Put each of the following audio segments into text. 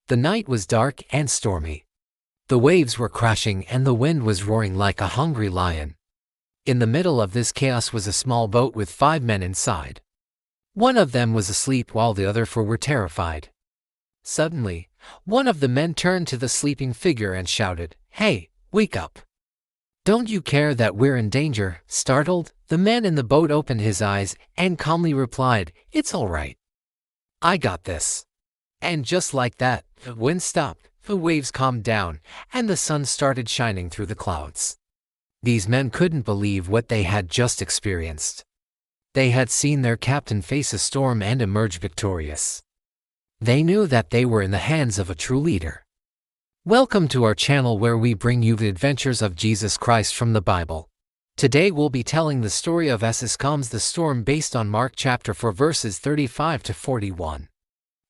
The night was dark and stormy. The waves were crashing and the wind was roaring like a hungry lion. In the middle of this chaos was a small boat with 5 men inside. One of them was asleep while the other 4 were terrified. Suddenly, one of the men turned to the sleeping figure and shouted, "Hey, wake up! Don't you care that we're in danger?" Startled, the man in the boat opened his eyes and calmly replied, "It's all right. I got this." And just like that, the wind stopped, the waves calmed down, and the sun started shining through the clouds. These men couldn't believe what they had just experienced. They had seen their captain face a storm and emerge victorious. They knew that they were in the hands of a true leader. Welcome to our channel where we bring you the adventures of Jesus Christ from the Bible. Today we'll be telling the story of Jesus calms the storm based on Mark chapter 4 verses 35 to 41.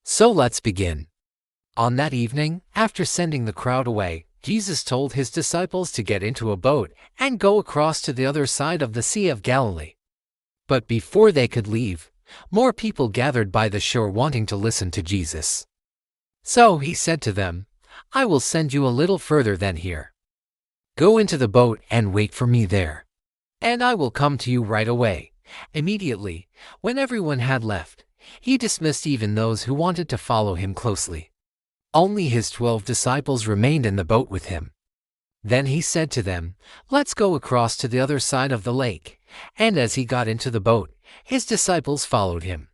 So let's begin. On that evening, after sending the crowd away, Jesus told his disciples to get into a boat and go across to the other side of the Sea of Galilee. But before they could leave, more people gathered by the shore wanting to listen to Jesus. So he said to them, "I will send you a little further than here. Go into the boat and wait for me there, and I will come to you right away." Immediately, when everyone had left, he dismissed even those who wanted to follow him closely. Only his 12 disciples remained in the boat with him. Then he said to them, "Let's go across to the other side of the lake." And as he got into the boat, his disciples followed him.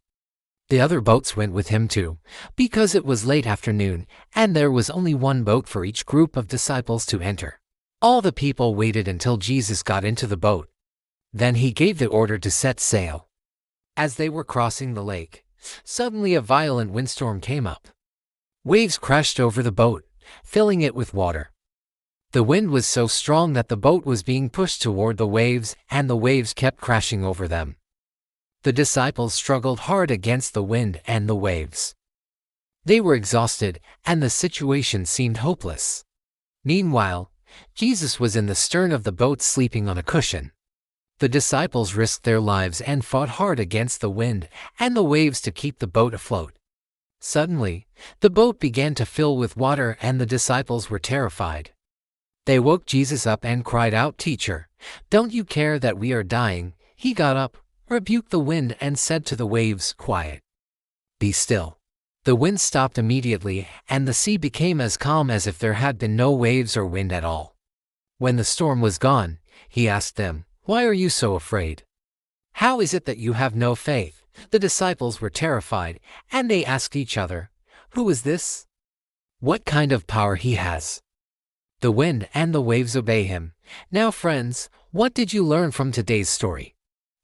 The other boats went with him too, because it was late afternoon, and there was only one boat for each group of disciples to enter. All the people waited until Jesus got into the boat. Then he gave the order to set sail. As they were crossing the lake, suddenly a violent windstorm came up. Waves crashed over the boat, filling it with water. The wind was so strong that the boat was being pushed toward the waves, and the waves kept crashing over them. The disciples struggled hard against the wind and the waves. They were exhausted, and the situation seemed hopeless. Meanwhile, Jesus was in the stern of the boat sleeping on a cushion. The disciples risked their lives and fought hard against the wind and the waves to keep the boat afloat. Suddenly, the boat began to fill with water and the disciples were terrified. They woke Jesus up and cried out, "Teacher, don't you care that we are dying?" He got up, rebuked the wind and said to the waves, "Quiet. Be still." The wind stopped immediately and the sea became as calm as if there had been no waves or wind at all. When the storm was gone, he asked them, "Why are you so afraid? How is it that you have no faith?" The disciples were terrified, and they asked each other, "Who is this? What kind of power he has? The wind and the waves obey him." Now friends, what did you learn from today's story?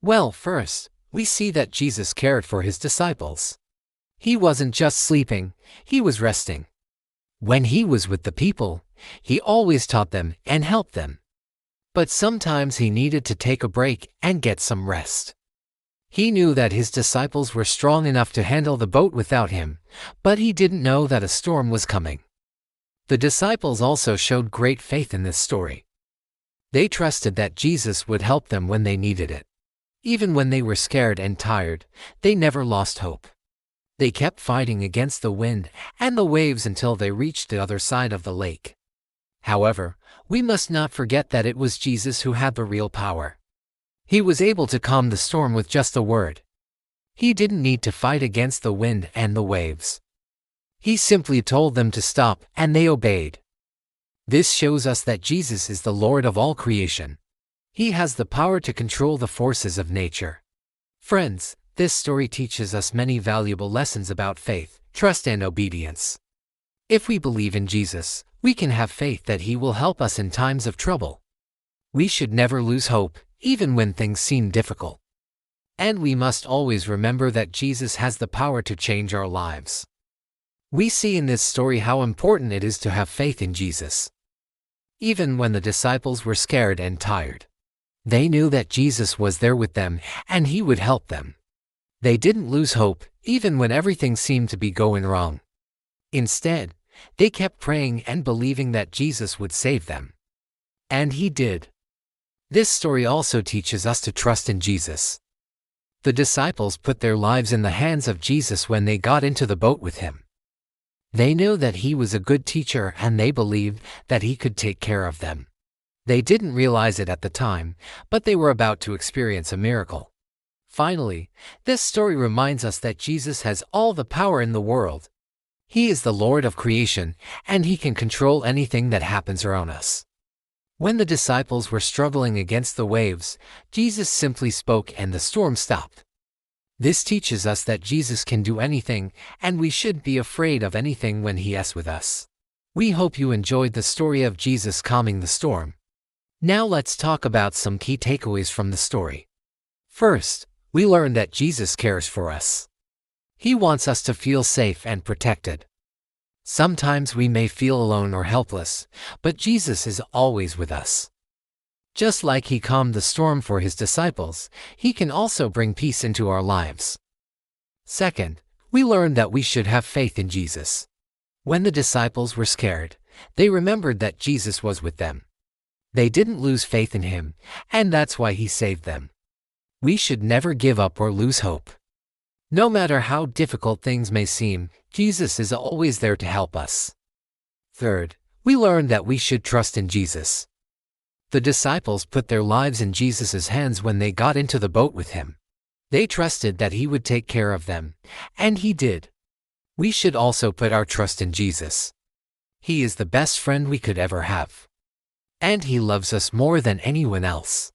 Well, first, we see that Jesus cared for his disciples. He wasn't just sleeping, he was resting. When he was with the people, he always taught them and helped them. But sometimes he needed to take a break and get some rest. He knew that his disciples were strong enough to handle the boat without him, but he didn't know that a storm was coming. The disciples also showed great faith in this story. They trusted that Jesus would help them when they needed it. Even when they were scared and tired, they never lost hope. They kept fighting against the wind and the waves until they reached the other side of the lake. However, we must not forget that it was Jesus who had the real power. He was able to calm the storm with just a word. He didn't need to fight against the wind and the waves. He simply told them to stop, and they obeyed. This shows us that Jesus is the Lord of all creation. He has the power to control the forces of nature. Friends, this story teaches us many valuable lessons about faith, trust, and obedience. If we believe in Jesus, we can have faith that he will help us in times of trouble. We should never lose hope, even when things seem difficult. And we must always remember that Jesus has the power to change our lives. We see in this story how important it is to have faith in Jesus. Even when the disciples were scared and tired, they knew that Jesus was there with them and he would help them. They didn't lose hope, even when everything seemed to be going wrong. Instead, they kept praying and believing that Jesus would save them. And he did. This story also teaches us to trust in Jesus. The disciples put their lives in the hands of Jesus when they got into the boat with him. They knew that he was a good teacher and they believed that he could take care of them. They didn't realize it at the time, but they were about to experience a miracle. Finally, this story reminds us that Jesus has all the power in the world. He is the Lord of creation, and he can control anything that happens around us. When the disciples were struggling against the waves, Jesus simply spoke and the storm stopped. This teaches us that Jesus can do anything, and we shouldn't be afraid of anything when he is with us. We hope you enjoyed the story of Jesus calming the storm. Now let's talk about some key takeaways from the story. First, we learn that Jesus cares for us. He wants us to feel safe and protected. Sometimes we may feel alone or helpless, but Jesus is always with us. Just like he calmed the storm for his disciples, he can also bring peace into our lives. Second, we learn that we should have faith in Jesus. When the disciples were scared, they remembered that Jesus was with them. They didn't lose faith in him, and that's why he saved them. We should never give up or lose hope. No matter how difficult things may seem, Jesus is always there to help us. Third, we learn that we should trust in Jesus. The disciples put their lives in Jesus' hands when they got into the boat with him. They trusted that he would take care of them, and he did. We should also put our trust in Jesus. He is the best friend we could ever have. And he loves us more than anyone else.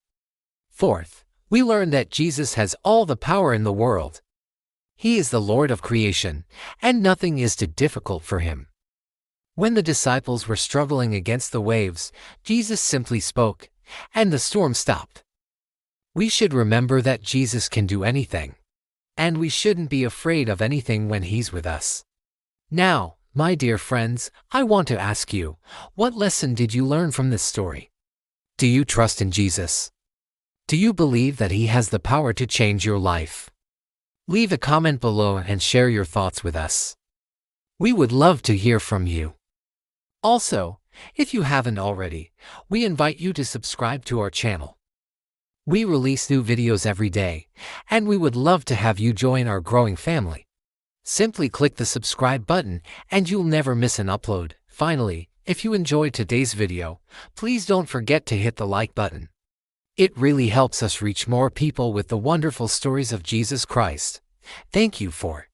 Fourth, we learn that Jesus has all the power in the world. He is the Lord of creation, and nothing is too difficult for him. When the disciples were struggling against the waves, Jesus simply spoke, and the storm stopped. We should remember that Jesus can do anything, and we shouldn't be afraid of anything when he's with us. Now, my dear friends, I want to ask you, what lesson did you learn from this story? Do you trust in Jesus? Do you believe that he has the power to change your life? Leave a comment below and share your thoughts with us. We would love to hear from you. Also, if you haven't already, we invite you to subscribe to our channel. We release new videos every day, and we would love to have you join our growing family. Simply click the subscribe button and you'll never miss an upload. Finally, if you enjoyed today's video, please don't forget to hit the like button. It really helps us reach more people with the wonderful stories of Jesus Christ. Thank you for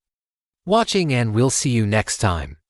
watching, and we'll see you next time.